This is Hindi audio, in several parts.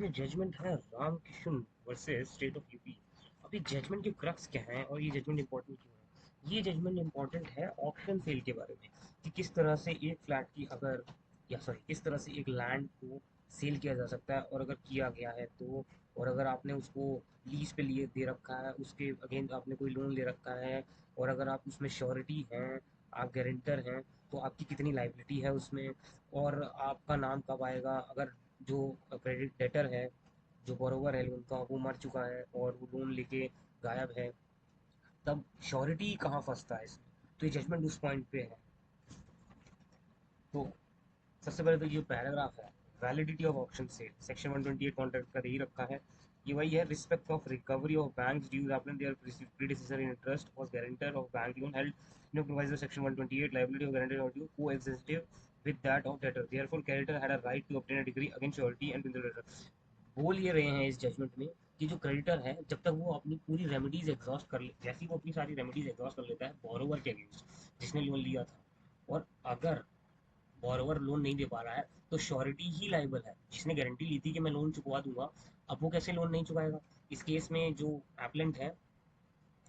इसमें जजमेंट है Ramkishan versus state of UP. अभी जजमेंट के क्रक्स क्या है और ये जजमेंट इंपॉर्टेंट क्यों है? ये जजमेंट इंपॉर्टेंट है ऑप्शन सेल के बारे में, कि किस तरह से एक फ्लैट की अगर, या सॉरी, किस तरह से एक लैंड को सेल किया जा सकता है, और अगर किया गया है तो, और अगर आपने उसको लीज पे लिए दे रखा है, उसके अगेंस्ट आपने कोई लोन ले रखा है, और अगर आप उसमें श्योरिटी हैं, आप गारंटर हैं, तो आपकी कितनी लाइबिलिटी है उसमें, और आपका नाम कब आएगा अगर जो क्रेडिट डेटर है, जो बोरोवर है लोन का, वो मर चुका है और वो लोन लेके गायब है, तब श्योरिटी कहाँ फंसता है इसमें। तो ये जजमेंट उस पॉइंट पे है। तो सबसे पहले तो ये पैराग्राफ है, validity of option sale, section 128 contract का यही रखा है। ये वही है, respect of recovery of banks dues after their predecessor in interest was guarantor of bank loan held in provision section 128, liability of guarantor of due coextensive with that of debtor, therefore creditor had a right to obtain a degree against surety and principal debtor। बोल ये रहे हैं इस जजमेंट में कि जो क्रेडिटर है, जब तक वो अपनी पूरी रेमेडीज एग्जॉस्ट कर ले, जैसे ही वो अपनी सारी रेमेडीज एग्जॉस्ट कर लेता है बोरोवर के अगेंस्ट जिसने लोन लिया था, और अगर बोरोवर लोन नहीं दे पा रहा है, तो श्योरिटी ही लाइबल है। जिसने गारंटी ली थी कि मैं लोन चुकवा दूंगा, अब वो कैसे लोन नहीं चुकाएगा? इस केस में जो एप्लेंट है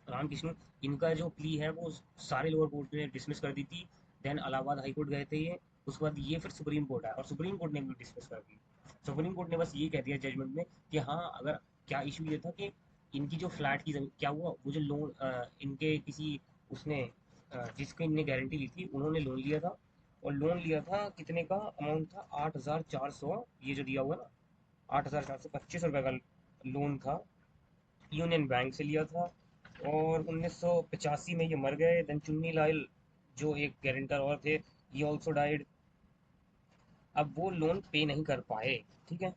रामकृष्ण, इनका जो प्ली है वो सारे लोअर कोर्ट ने डिसमिस कर दी थी। देन इलाहाबाद हाई कोर्ट गए थे ये, उसके बाद ये फिर सुप्रीम कोर्ट आया और सुप्रीम कोर्ट ने भी डिसमिस कर दी। सुप्रीम कोर्ट ने बस ये कह दिया जजमेंट में कि हाँ, अगर, क्या इशू ये था कि इनकी जो फ्लैट की जमीन, क्या हुआ, वो जो लोन इनके किसी, उसने जिसको इनने गारंटी ली थी उन्होंने लोन लिया था, और लोन लिया था कितने का अमाउंट था, 8,400, ये जो दिया हुआ ना, 8,425 रुपये का लोन था, यूनियन बैंक से लिया था। और 1985 में ये मर गए। देन चुन्नी लाल जो एक गारंटर और थे, ये ऑल्सो डाइड। अब वो लोन पे नहीं कर पाए, ठीक है।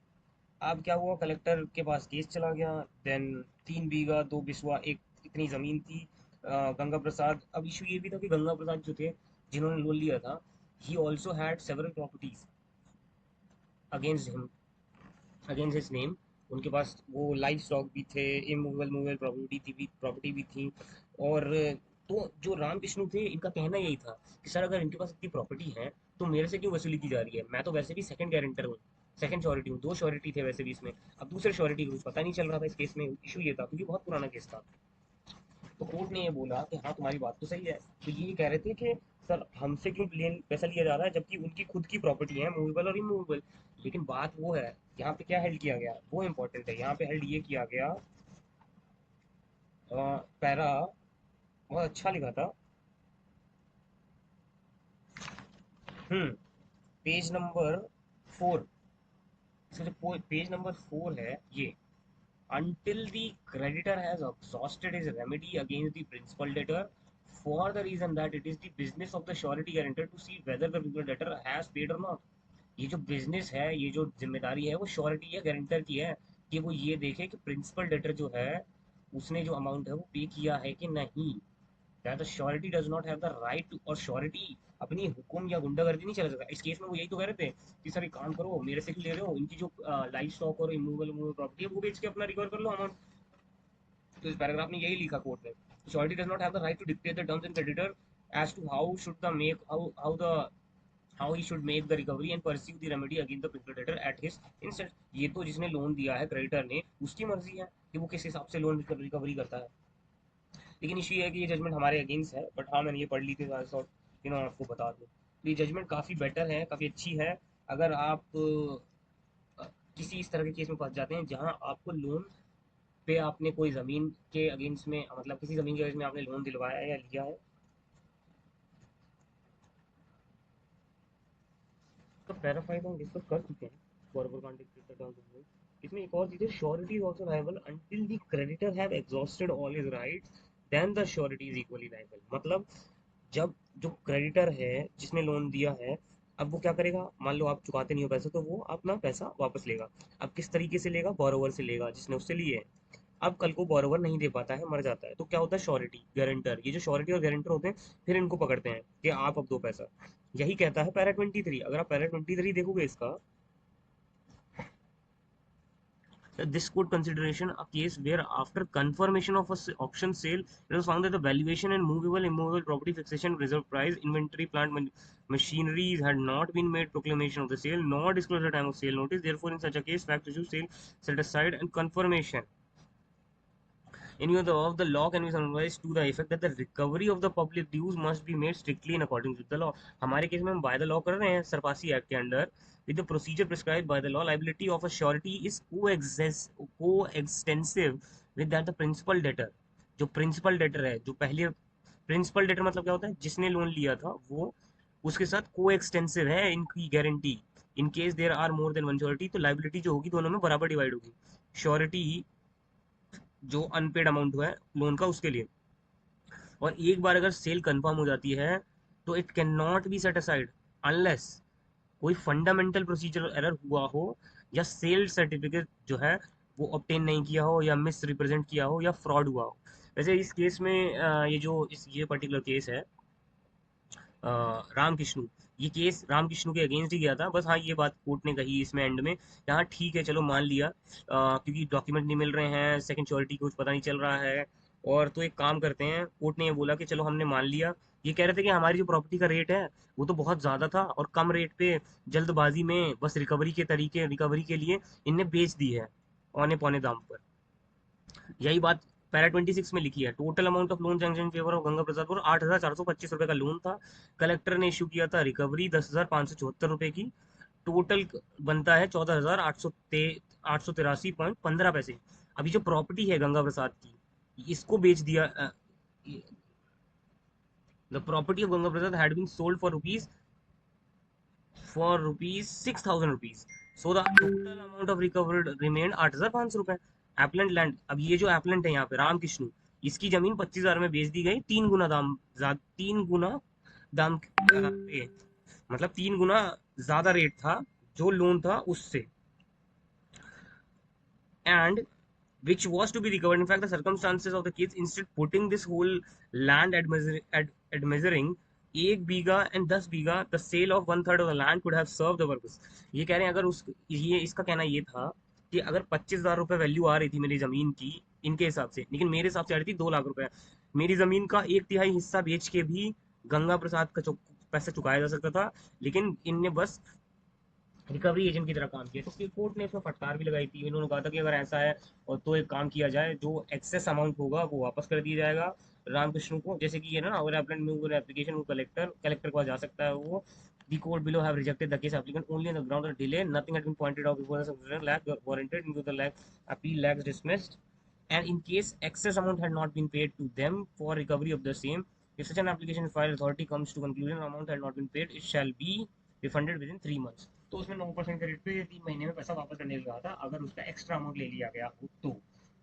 अब क्या हुआ, कलेक्टर के पास केस चला गया। देन 3 बीघा 2 बिस्वा एक इतनी ज़मीन थी। गंगा प्रसाद, अब इशू ये भी था कि गंगा प्रसाद जो थे, जिन्होंने लोन लिया था, he also had several properties against him, against his name. उनके पास वो लाइफ स्टॉक भी थे, इमूवेबल मूवेबल प्रॉपर्टी भी थी। और तो जो राम विष्णु थे, इनका कहना यही था कि सर, अगर इनके पास इतनी प्रॉपर्टी है तो मेरे से क्यों वसूली की जा रही है? मैं तो वैसे भी सेकंड गारंटर हूँ, सेकंड श्योरिटी हूँ, दो श्योरिटी थे वैसे भी इसमें। अब दूसरे श्योरिटी का कुछ पता नहीं चल रहा था इस केस में। इशू ये था क्योंकि बहुत पुराना केस था। तो कोर्ट ने ये बोला कि हाँ, तुम्हारी बात तो सही है। तो ये कह रहे थे कि सर, हमसे क्यों पैसा लिया जा रहा है जबकि उनकी खुद की प्रॉपर्टी है, मूवेबल और इमूवेबल। लेकिन बात वो है, यहाँ पे क्या हेल्ड किया गया वो इंपॉर्टेंट है। यहाँ पे हेल्ड ये किया गया, पैरा बहुत अच्छा लिखा था। हम्म पेज नंबर 4, इसका जो पेज नंबर 4 है ये, until the creditor has exhausted his remedy against the principal debtor, for the reason that it is the business of the surety guarantor to see whether the principal debtor has paid or not। ये जो बिजनेस है, ये जो जिम्मेदारी है, वो श्योरिटी या गारंटर की है, कि वो ये देखे कि प्रिंसिपल डेटर जो है, उसने जो अमाउंट है वो पे किया है कि नहीं। That the surety does not have the right to, और श्योरिटी अपनी हुक्म या गुंडागर्दी नहीं चला सकता। इस केस में वो यही तो कह रहे थे कि सर, एक काम करो, मेरे से क्यों ले रहे हो, इनकी जो लाइफ स्टॉक और इमूवेबल प्रॉपर्टी है वो बेच के अपना रिकवर कर लो अमाउंट। तो इस पैराग्राफ में यही लिखा कोर्ट ने, surety does not have the right to dictate the terms and creditor as to how should the make how the how he should make the recovery and pursue the remedy against the principal debtor at his instance। ये तो जिसने लोन दिया है क्रेडिटर ने, उसकी मर्जी है कि वो किस हिसाब से लोन रिकवरी करता है। लेकिन इशू ये है कि ये जजमेंट हमारे अगेंस्ट है, बट हाँ, मैंने ये पढ़ ली थी, आपको बता दूँ। तो ये जजमेंट काफ़ी बेटर है, काफ़ी अच्छी है। अगर आप किसी इस तरह के केस में फंस जाते हैं जहाँ आपको लोन पे, आपने कोई ज़मीन के अगेंस्ट में, मतलब किसी ज़मीन के अगेंस्ट में आपने लोन दिलवाया है या लिया है, तो पैराफ्राइज हम डिस्कस कर चुके हैं। Forward contact terms of loan. इसमें एक और चीज़ है, surety is also liable until the creditor have exhausted all his rights, then the surety is equally liable. मतलब जब जो क्रेडिटर है, जिसने लोन दिया है, अब वो क्या करेगा, मान लो आप चुकाते नहीं हो पैसा, तो वो अपना पैसा वापस लेगा। अब किस तरीके से लेगा, बोरोवर से लेगा जिसने उससे लिए है। अब कल को बोरोवर नहीं दे पाता है, मर जाता है, तो क्या होता है, श्योरिटी गारंटर, ये जो श्योरिटी और गारंटर होते हैं, फिर इनको पकड़ते हैं कि आप अब दो पैसा। यही कहता है पैरा 23। अगर आप पैरा 23 देखोगे इसका, This court consideration a case where after confirmation of a auction sale, it was found that the valuation and movable, immovable property fixation, reserve price, inventory, plant, machineries had not been made proclamation of the sale, nor disclosed the time of sale notice. Therefore, in such a case, fact issue, sale set aside, and confirmation in view of the law can be summarized to the effect that the recovery of the public dues must be made strictly in accordance with the law. हमारे केस में हम by the law कर रहे हैं सरपासी एक्ट के under with the procedure prescribed by the law. Liability of a surety is coextensive with that the principal debtor. जो प्रिंसिपल डेटर है, जो पहले प्रिंसिपल डेटर मतलब क्या होता है, जिसने लोन लिया था वो उसके साथ को एक्सटेंसिव है इनकी guarantee. In case there are more than one surety, तो लाइबिलिटी जो होगी दोनों में बराबर डिवाइड होगी. श्योरिटी जो अनपेड अमाउंट हुआ है लोन का उसके लिए. और एक बार अगर सेल कंफर्म हो जाती है तो it can not be set aside unless कोई फंडामेंटल प्रोसीजर एरर हुआ हो या सेल सर्टिफिकेट जो है वो ऑब्टेन नहीं किया हो या मिस रिप्रेजेंट किया हो या फ्रॉड हुआ हो. वैसे इस केस में ये पर्टिकुलर केस है रामकृष्ण, ये केस रामकृष्ण के अगेंस्ट ही गया था. बस हाँ, ये बात कोर्ट ने कही इसमें एंड में, यहाँ ठीक है चलो मान लिया क्योंकि डॉक्यूमेंट नहीं मिल रहे हैं, सेकंड श्योरिटी कुछ पता नहीं चल रहा है, और तो एक काम करते हैं, कोर्ट ने ये बोला कि चलो हमने मान लिया. ये कह रहे थे कि हमारी जो प्रॉपर्टी का रेट है वो तो बहुत ज़्यादा था और कम रेट पे जल्दबाजी में बस रिकवरी के लिए इनने बेच दी है औने पौने दाम पर. यही बात पैरा 26 में लिखी है. Total amount of loan sanction in favour of Ganga Prasad और 8,425 रुपए का लोन था. कलेक्टर ने इशू किया था रिकवरी 10,574 रुपए की. टोटल बनता है 14,883.15 पैसे. अभी जो प्रॉपर्टी है गंगा प्रसाद की इसको बेच दिया. The property of Ganga Prasad had been sold for rupees 6,000 rupees. So the total amount of recovered remain 8,500 रुपए. एपलेंट लैंड, अब ये जो एपलेंट है यहाँ पे रामकृष्ण, इसकी जमीन 25,000 में बेच दी गई. 3 गुना दाम पे, मतलब 3 गुना ज्यादा रेट था जो लोन था उससे. And which was to be recovered. In fact, the circumstances of the case instead putting this whole land at measuring 1 bigha and 10 bigha, the sale of 1/3 of the land could have served the purpose. ये कह रहे हैं अगर उस ये इसका कहना ये था कि अगर 25,000 रुपए वैल्यू आ रही थी मेरी जमीन की इनके हिसाब से, लेकिन मेरे हिसाब से आ रही थी 2 लाख रुपए, मेरी जमीन का 1/3 हिस्सा बेच के भी गंगा प्रसाद का पैसा चुकाया जा सकता था, लेकिन इनने बस रिकवरी एजेंट की तरह काम किया. तो कोर्ट ने इसमें फटकार भी लगाई थी. इन्होंने कहा था कि अगर ऐसा है और तो एक काम किया जाए, जो एक्सेस अमाउंट होगा वो वापस कर दिया जाएगा रामकृष्ण को. जैसे कि ये ना अगर एप्लीकेशन कलेक्टर के पास जा सकता है वो. The court below have rejected the case applicant only on the ground of delay. Nothing had been pointed out before the subsequent lack warranted into the appeal lags dismissed. And in case excess amount had not been paid to them for recovery of the same, if such an application file authority comes to conclusion amount had not been paid, it shall be refunded with in 3 months. तो उसमें 9% के रेट पे 3 महीने में पैसा वापस करने लगा था अगर उसका एक्स्ट्रा अमाउंट ले लिया गया हो तो,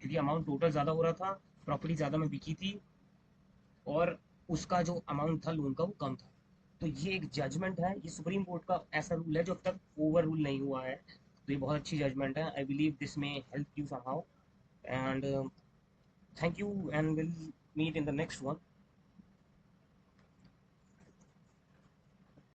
क्योंकि अमाउंट टोटल ज़्यादा हो रहा था, प्रॉपर्टी ज़्यादा में बिकी थी और उसका जो अमाउंट था लोन का वो कम था. तो ये एक जजमेंट है, ये सुप्रीम कोर्ट का ऐसा रूल है जो अब तक ओवर रूल नहीं हुआ है. तो ये बहुत अच्छी जजमेंट है. I believe this may help you somehow. And thank you and will meet in the next one.